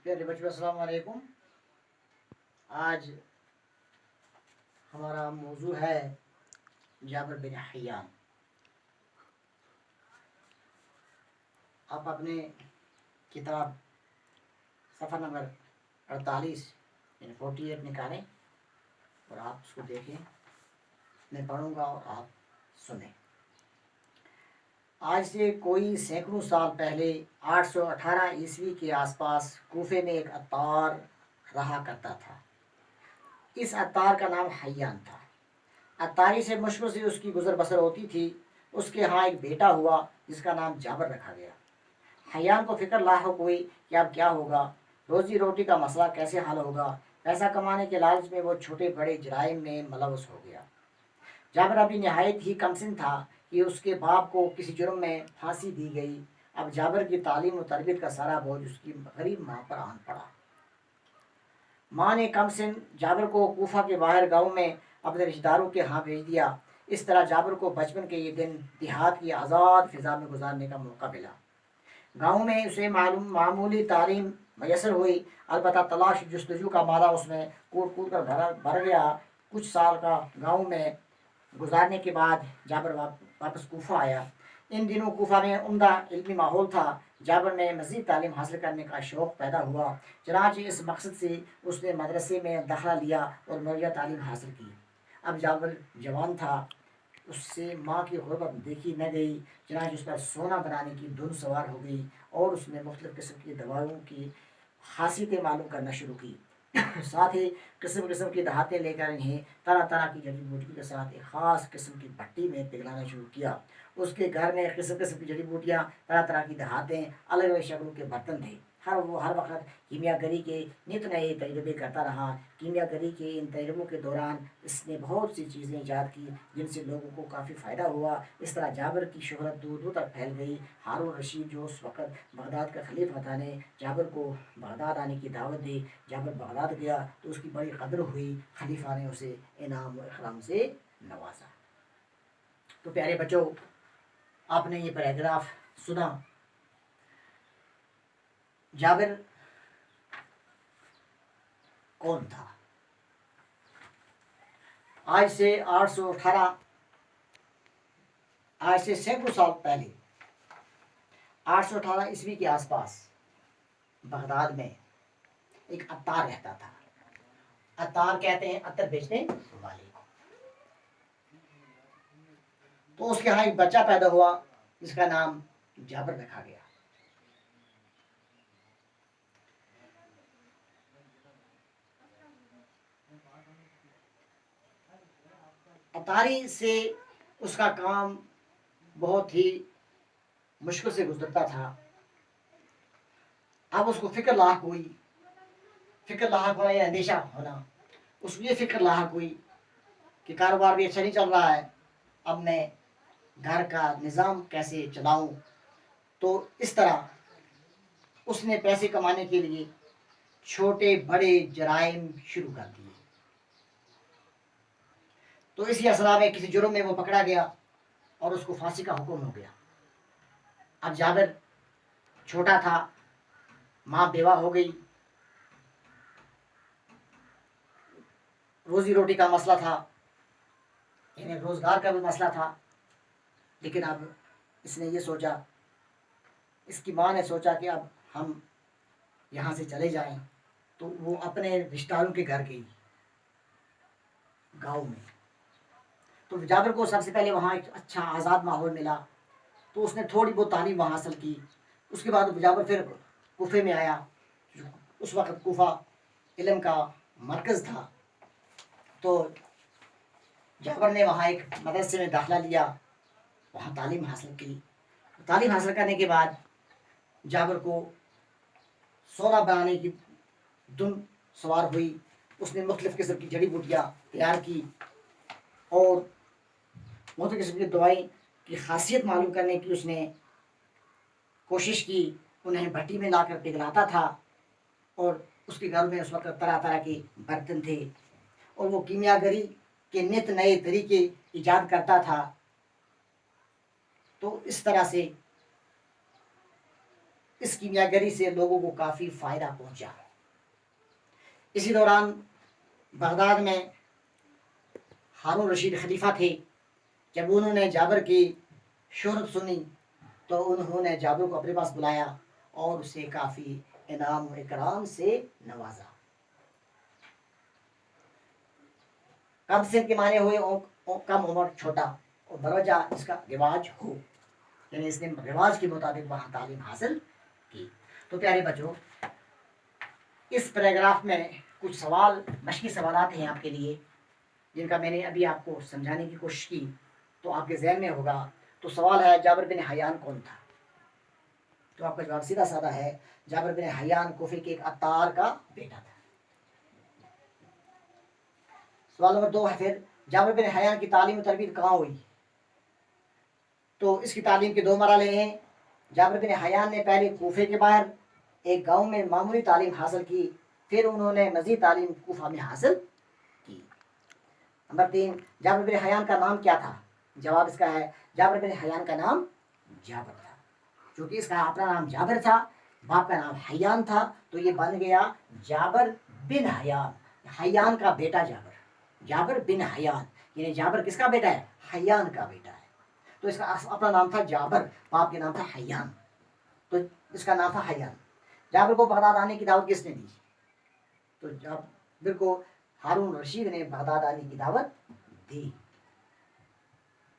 پیارے بچوں السلام علیکم۔ آج ہمارا موضوع ہے جابر بن حیان۔ آپ اپنے کتاب صفحہ نمبر 48 یعنی 48 نکالیں اور آپ اس کو دیکھیں۔ میں پڑھوں گا اور آپ سنیں۔ آج سے کوئی سینکڑوں سال پہلے 818 عیسوی کے آس پاس کوفے میں ایک عطار رہا کرتا تھا۔ اس عطار کا نام حیان تھا۔ عطاری سے مشکل سے اس کی گزر بسر ہوتی تھی۔ اس کے ہاں ایک بیٹا ہوا جس کا نام جابر رکھا گیا۔ حیان کو فکر لاحق ہوئی کہ اب کیا ہوگا، روزی روٹی کا مسئلہ کیسے حل ہوگا۔ پیسہ کمانے کے لالچ میں وہ چھوٹے بڑے جرائم میں ملوث ہو گیا۔ جابر ابھی نہایت ہی کم سن تھا کہ اس کے باپ کو کسی جرم میں پھانسی دی گئی۔ اب جابر کی تعلیم و تربیت کا سارا بوجھ اس کی غریب ماں پر آن پڑا۔ ماں نے کم سن جابر کو کوفہ کے باہر گاؤں میں اپنے رشتہ داروں کے ہاں بھیج دیا۔ اس طرح جابر کو بچپن کے یہ دن دیہات کی آزاد فضا میں گزارنے کا موقع ملا۔ گاؤں میں اسے معمولی تعلیم میسر ہوئی، البتہ تلاش جستجو کا مادہ اس میں کوٹ کوٹ کر بھر گیا۔ کچھ سال کا گاؤں میں گزارنے کے بعد جابر واپس کوفہ آیا۔ ان دنوں کوفہ میں عمدہ علمی ماحول تھا۔ جابر میں مزید تعلیم حاصل کرنے کا شوق پیدا ہوا، چنانچہ اس مقصد سے اس نے مدرسے میں داخلہ لیا اور معیار تعلیم حاصل کی۔ اب جابر جوان تھا، اس سے ماں کی غربت دیکھی نہ گئی، چنانچہ اس پر سونا بنانے کی دھن سوار ہو گئی اور اس نے مختلف قسم کی دوائیوں کی خاصیتیں معلوم کرنا شروع کی۔ ساتھ ہی قسم قسم کی دھاتیں لے کر انہیں طرح طرح کی جڑی بوٹیوں کے ساتھ ایک خاص قسم کی بھٹی میں پگھلانا شروع کیا۔ اس کے گھر میں قسم قسم کی جڑی بوٹیاں، طرح طرح کی دھاتیں، الگ الگ شکلوں کے برتن تھے۔ ہر وقت کیمیا گری کے نت نئے تجربے کرتا رہا۔ کیمیا گری کے ان تجربوں کے دوران اس نے بہت سی چیزیں ایجاد کی جن سے لوگوں کو کافی فائدہ ہوا۔ اس طرح جابر کی شہرت دور دور تک پھیل گئی۔ ہارون رشید جو اس وقت بغداد کا خلیفہ تھا نے جابر کو بغداد آنے کی دعوت دی۔ جابر بغداد گیا تو اس کی بڑی قدر ہوئی۔ خلیفہ نے اسے انعام و اکرام سے نوازا۔ تو پیارے بچوں، آپ نے یہ پیراگراف سنا۔ جابر کون تھا؟ آج سے 818 سینکڑوں سال پہلے 818 عیسوی کے آس پاس بغداد میں ایک عطار رہتا تھا۔ عطار کہتے ہیں عطر بیچنے والے کو۔ تو اس کے ہاں ایک بچہ پیدا ہوا جس کا نام جابر رکھا گیا۔ عطاری سے اس کا کام بہت ہی مشکل سے گزرتا تھا۔ اب اس کو فکر لاحق ہوئی، فکر لاحق ہونا یا اندیشہ ہونا، اس کو یہ فکر لاحق ہوئی کہ کاروبار بھی اچھا نہیں چل رہا ہے، اب میں گھر کا نظام کیسے چلاؤں۔ تو اس طرح اس نے پیسے کمانے کے لیے چھوٹے بڑے جرائم شروع کر دیے۔ تو اسی اسرا میں کسی جرم میں وہ پکڑا گیا اور اس کو پھانسی کا حکم ہو گیا۔ اب جابر چھوٹا تھا، ماں بیوہ ہو گئی، روزی روٹی کا مسئلہ تھا، یعنی روزگار کا بھی مسئلہ تھا۔ لیکن اب اس نے یہ سوچا، اس کی ماں نے سوچا کہ اب ہم یہاں سے چلے جائیں۔ تو وہ اپنے رشتہ داروں کے گھر گئی گاؤں میں۔ تو جابر کو سب سے پہلے وہاں ایک اچھا آزاد ماحول ملا، تو اس نے تھوڑی بہت تعلیم وہاں حاصل کی۔ اس کے بعد جابر پھر کوفے میں آیا۔ اس وقت کوفہ علم کا مرکز تھا۔ تو جابر نے وہاں ایک مدرسے میں داخلہ لیا، وہاں تعلیم حاصل کی۔ تعلیم حاصل کرنے کے بعد جابر کو سونا بنانے کی دھن سوار ہوئی۔ اس نے مختلف قسم کی جڑی بوٹیاں تیار کی اور مختلف قسم کی دوائی کی خاصیت معلوم کرنے کی اس نے کوشش کی۔ انہیں بھٹی میں لا کر پگھلاتا تھا اور اس کے گھر میں اس وقت طرح طرح کے برتن تھے اور وہ کیمیا گری کے نت نئے طریقے ایجاد کرتا تھا۔ تو اس طرح سے اس کیمیاگری سے لوگوں کو کافی فائدہ پہنچا۔ اسی دوران بغداد میں ہارون رشید خلیفہ تھے۔ جب انہوں نے جابر کی شہرت سنی تو انہوں نے جابر کو اپنے پاس بلایا اور اسے کافی انعام و اکرام سے نوازا۔ کم سن کے معنی ہوئے کم عمر، چھوٹا، اور درجہ اس کا رواج ہو، یعنی اس نے رواج کے مطابق وہاں تعلیم حاصل کی۔ تو پیارے بچوں، اس پیراگراف میں کچھ سوال، مشقی سوالات ہیں آپ کے لیے، جن کا میں نے ابھی آپ کو سمجھانے کی کوشش کی تو آپ کے ذہن میں ہوگا۔ تو سوال ہے جابر بن حیان کون تھا؟ تو آپ کا جواب سیدھا سادہ ہے، جابر بن حیان کوفے کے ایک عطار کا بیٹا تھا۔ سوال نمبر 2 ہے پھر جابر بن حیان کی تعلیم و تربیت کہاں ہوئی؟ تو اس کی تعلیم کے 2 مرحلے ہیں۔ جابر بن حیان نے پہلے کوفے کے باہر ایک گاؤں میں معمولی تعلیم حاصل کی، پھر انہوں نے مزید تعلیم کوفہ میں حاصل کی۔ نمبر 3، جابر بن حیان کا نام کیا تھا؟ جواب اس کا ہے جابر بن حیان کا نام جابر تھا، چونکہ اس کا اپنا نام جابر تھا، باپ کا نام حیان تھا، تو یہ بن گیا جابر بن حیان، حیان کا بیٹا جابر، جابر بن حیان، یعنی جابر کس کا بیٹا ہے؟ حیان کا بیٹا ہے۔ تو اس کا اپنا نام تھا جابر، باپ کے نام تھا حیان، تو اس کا نام تھا حیان۔ جابر کو بغداد آنے کی دعوت کس نے دی؟ تو جابر کو ہارون رشید نے بغداد آنے کی دعوت دی۔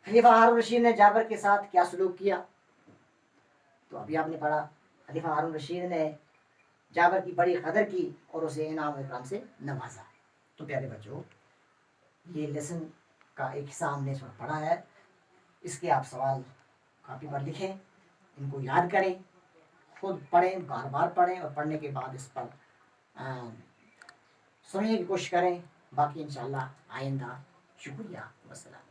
خلیفہ ہارون رشید نے جابر کے ساتھ کیا سلوک کیا؟ تو ابھی آپ نے پڑھا، خلیفہ ہارون رشید نے جابر کی بڑی قدر کی اور اسے انعام و اکرام سے نوازا۔ تو پیارے بچوں، یہ لیسن کا ایک حصہ ہم نے اس وقت پڑھا ہے، اس کے آپ سوال کاپی پر لکھیں، ان کو یاد کریں، خود پڑھیں، بار بار پڑھیں، اور پڑھنے کے بعد اس پر سمجھنے کی کوشش کریں۔ باقی انشاءاللہ آئندہ۔ شکریہ، والسلام۔